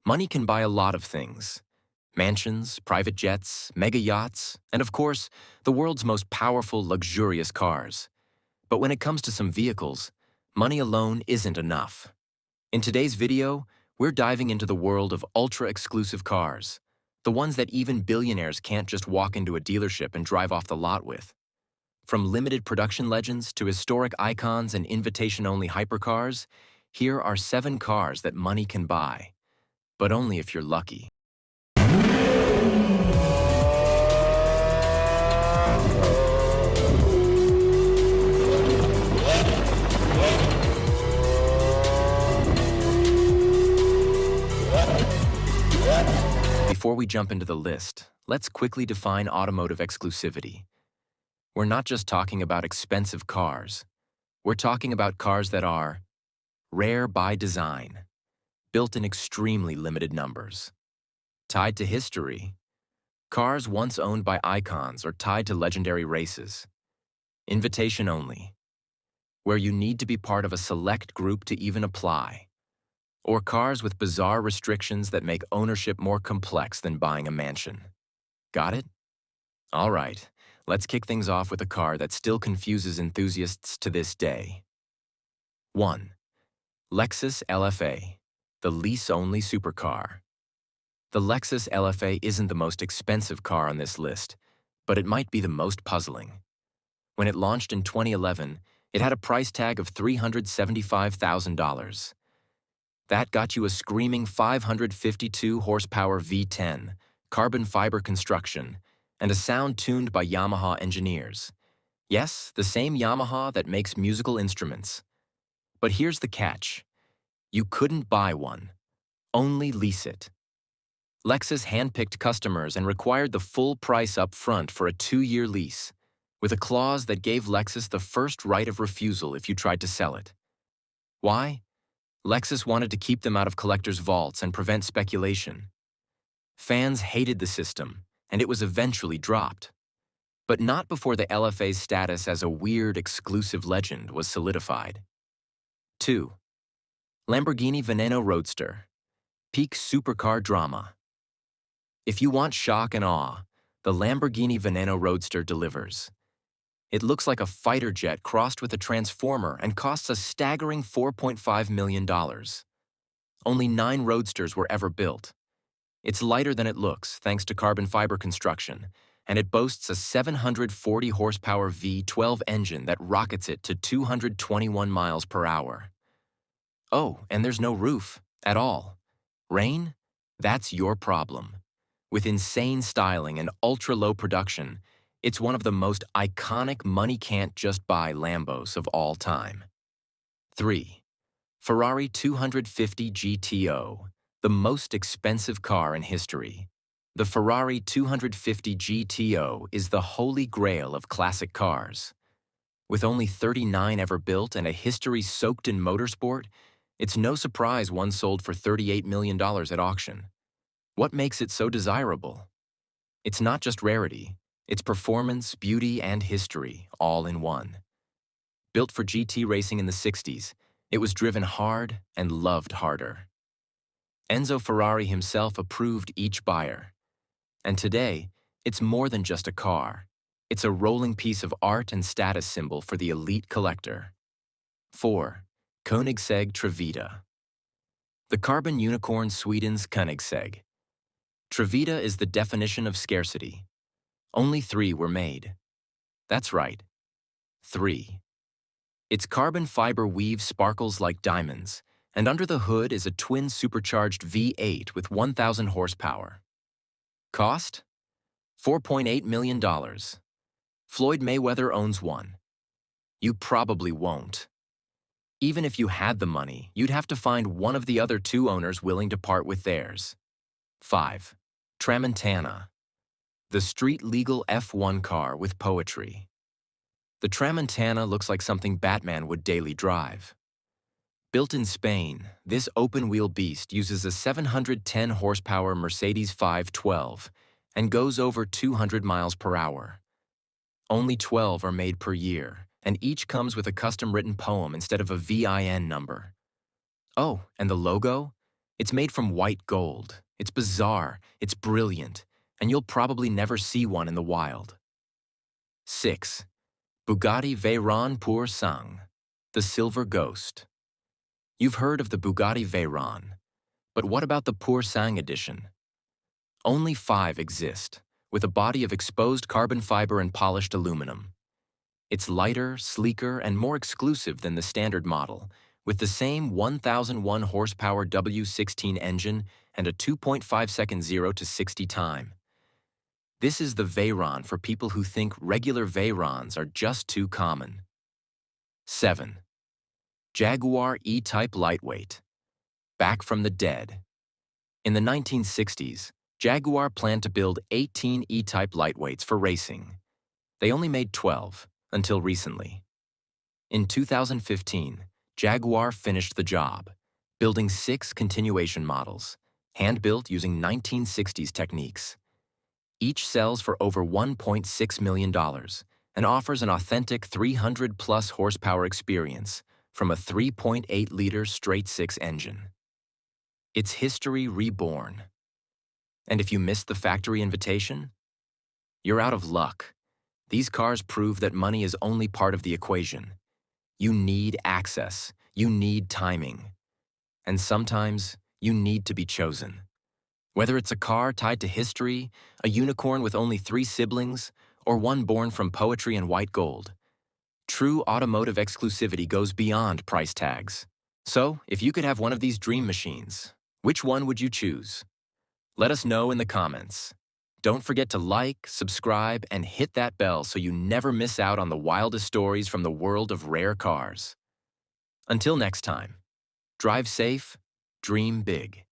Money can buy a lot of things. Mansions, private jets, mega yachts, and of course, the world's most powerful, luxurious cars. But when it comes to some vehicles, money alone isn't enough. In today's video, we're diving into the world of ultra-exclusive cars, the ones that even billionaires can't just walk into a dealership and drive off the lot with. From limited production legends to historic icons and invitation-only hypercars, here are 7 cars that money can buy, but only if you're lucky. Before we jump into the list, let's quickly define automotive exclusivity. We're not just talking about expensive cars. We're talking about cars that are rare by design, built in extremely limited numbers, tied to history, cars once owned by icons or tied to legendary races, invitation only, where you need to be part of a select group to even apply, or cars with bizarre restrictions that make ownership more complex than buying a mansion. Got it? All right, let's kick things off with a car that still confuses enthusiasts to this day. 1. Lexus LFA, the lease-only supercar. The Lexus LFA isn't the most expensive car on this list, but it might be the most puzzling. When it launched in 2011, it had a price tag of $375,000. That got you a screaming 552 horsepower V10, carbon fiber construction, and a sound tuned by Yamaha engineers. Yes, the same Yamaha that makes musical instruments. But here's the catch. You couldn't buy one, only lease it. Lexus handpicked customers and required the full price up front for a 2-year lease, with a clause that gave Lexus the first right of refusal if you tried to sell it. Why? Lexus wanted to keep them out of collectors' vaults and prevent speculation. Fans hated the system, and it was eventually dropped. But not before the LFA's status as a weird, exclusive legend was solidified. 2. Lamborghini Veneno Roadster. Peak supercar drama. If you want shock and awe, the Lamborghini Veneno Roadster delivers. It looks like a fighter jet crossed with a transformer and costs a staggering $4.5 million. Only 9 Roadsters were ever built. It's lighter than it looks thanks to carbon fiber construction, and it boasts a 740 horsepower V12 engine that rockets it to 221 miles per hour. Oh, and there's no roof at all. Rain? That's your problem. With insane styling and ultra-low production, it's one of the most iconic money-can't-just-buy Lambos of all time. 3. Ferrari 250 GTO, the most expensive car in history. The Ferrari 250 GTO is the holy grail of classic cars. With only 39 ever built and a history soaked in motorsport, it's no surprise one sold for $38 million at auction. What makes it so desirable? It's not just rarity. It's performance, beauty, and history, all in one. Built for GT racing in the 60s, it was driven hard and loved harder. Enzo Ferrari himself approved each buyer. And today, it's more than just a car. It's a rolling piece of art and status symbol for the elite collector. 4. Koenigsegg Trevita. The carbon unicorn Sweden's Koenigsegg. Trevita is the definition of scarcity. Only 3 were made. That's right, 3. Its carbon fiber weave sparkles like diamonds, and under the hood is a twin supercharged V8 with 1,000 horsepower. Cost? $4.8 million. Floyd Mayweather owns one. You probably won't. Even if you had the money, you'd have to find one of the other 2 owners willing to part with theirs. 5. Tramontana. The street-legal F1 car with poetry. The Tramontana looks like something Batman would daily drive. Built in Spain, this open-wheel beast uses a 710 horsepower Mercedes 512 and goes over 200 miles per hour. Only 12 are made per year, and each comes with a custom-written poem instead of a VIN number. Oh, and the logo? It's made from white gold. It's bizarre, it's brilliant, and you'll probably never see one in the wild. 6. Bugatti Veyron Pur Sang, the Silver Ghost. You've heard of the Bugatti Veyron, but what about the Pur Sang edition? Only 5 exist, with a body of exposed carbon fiber and polished aluminum. It's lighter, sleeker, and more exclusive than the standard model, with the same 1,001 horsepower W16 engine and a 2.5-second 0 to 60 time. This is the Veyron for people who think regular Veyrons are just too common. 7. Jaguar E-Type Lightweight. Back from the dead. In the 1960s, Jaguar planned to build 18 E-Type lightweights for racing. They only made 12, until recently. In 2015, Jaguar finished the job, building 6 continuation models, hand-built using 1960s techniques. Each sells for over $1.6 million and offers an authentic 300-plus horsepower experience from a 3.8-liter straight-six engine. It's history reborn. And if you missed the factory invitation, you're out of luck. These cars prove that money is only part of the equation. You need access, you need timing, and sometimes you need to be chosen. Whether it's a car tied to history, a unicorn with only 3 siblings, or one born from poetry and white gold, true automotive exclusivity goes beyond price tags. So, if you could have one of these dream machines, which one would you choose? Let us know in the comments. Don't forget to like, subscribe, and hit that bell so you never miss out on the wildest stories from the world of rare cars. Until next time, drive safe, dream big.